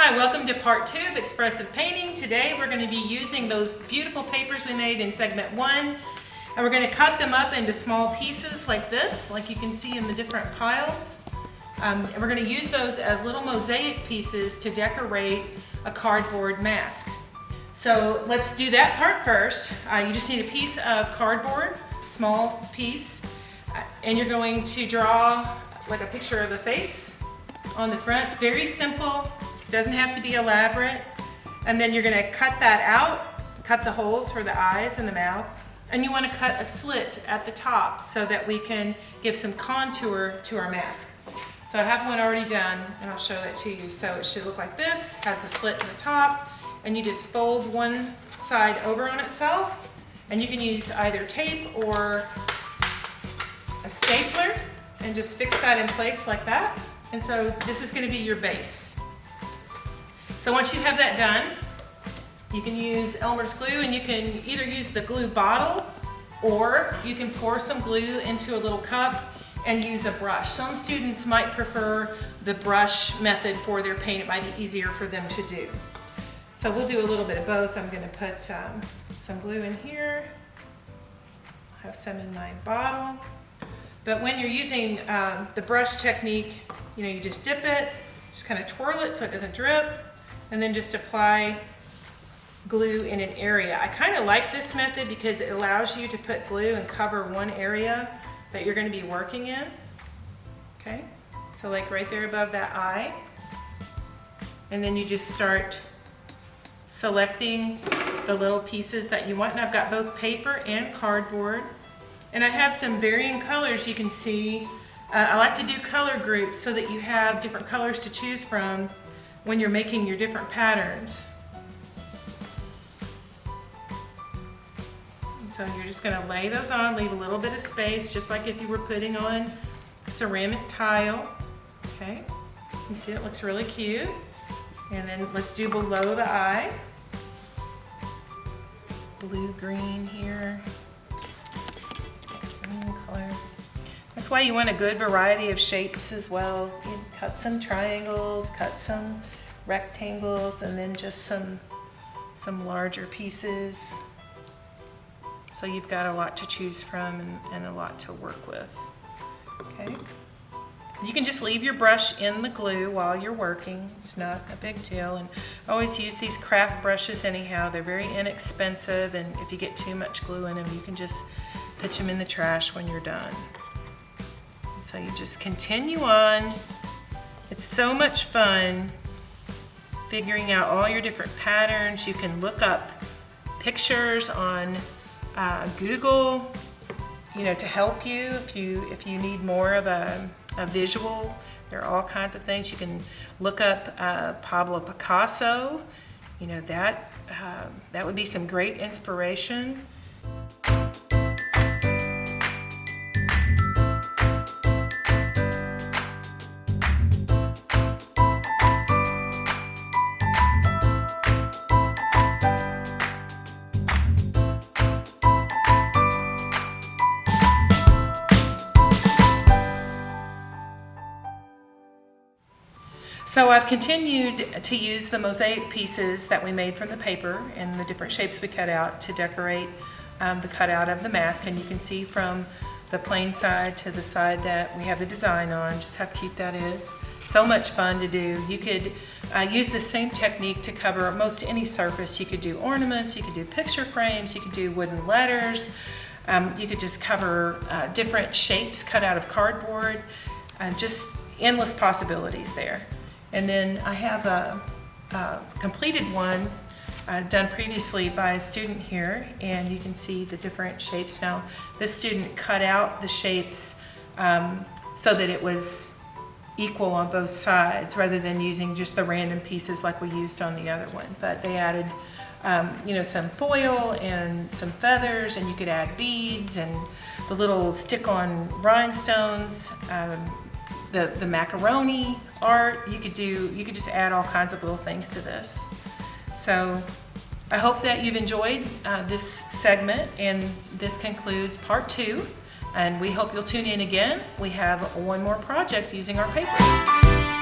Hi, welcome to part 2 of expressive painting. Today we're going to be using those beautiful papers we made in segment 1, and we're going to cut them up into small pieces like this, like you can see in the different piles. And we're going to use those as little mosaic pieces to decorate a cardboard mask. So let's do that part first. You just need a piece of cardboard, small piece, and you're going to draw like a picture of a face on the front. Very simple, doesn't have to be elaborate. And then you're going to cut that out, cut the holes for the eyes and the mouth, and you want to cut a slit at the top so that we can give some contour to our mask. So I have one already done, and I'll show that to you. So it should look like this, has the slit to the top, and you just fold one side over on itself, and you can use either tape or a stapler and just fix that in place like that. And so this is going to be your base. So once you have that done, you can use Elmer's glue, and you can either use the glue bottle or you can pour some glue into a little cup and use a brush. Some students might prefer the brush method for their paint. It might be easier for them to do. So we'll do a little bit of both. I'm going to put some glue in here. I have some in my bottle. But when you're using the brush technique, you just dip it, just kind of twirl it so it doesn't drip, and then just apply glue in an area. I kind of like this method because it allows you to put glue and cover one area that you're going to be working in. Okay, so like right there above that eye. And then you just start selecting the little pieces that you want. And I've got both paper and cardboard. And I have some varying colors you can see. I like to do color groups so that you have different colors to choose from when you're making your different patterns. And so you're just going to lay those on, leave a little bit of space, just like if you were putting on a ceramic tile. Okay, you see it looks really cute. And then let's do below the eye. Blue-green here. Green color. That's why you want a good variety of shapes as well. You cut some triangles, cut some rectangles, and then just some larger pieces. So you've got a lot to choose from and a lot to work with. Okay. You can just leave your brush in the glue while you're working. It's not a big deal. And I always use these craft brushes anyhow. They're very inexpensive, and if you get too much glue in them, you can just pitch them in the trash when you're done. So you just continue on. It's so much fun figuring out all your different patterns. You can look up pictures on Google, to help you if you need more of a visual. There are all kinds of things. You can look up Pablo Picasso. That would be some great inspiration. So I've continued to use the mosaic pieces that we made from the paper and the different shapes we cut out to decorate the cutout of the mask. And you can see from the plain side to the side that we have the design on, just how cute that is. So much fun to do. You could use the same technique to cover most any surface. You could do ornaments, you could do picture frames, you could do wooden letters. You could just cover different shapes cut out of cardboard. Just endless possibilities there. And then I have a completed one done previously by a student here, and you can see the different shapes. Now, this student cut out the shapes so that it was equal on both sides rather than using just the random pieces like we used on the other one. But they added some foil and some feathers, and you could add beads and the little stick-on rhinestones. The macaroni art, you could just add all kinds of little things to this. So I hope that you've enjoyed this segment, and this concludes part 2, and we hope you'll tune in again. We have one more project using our papers.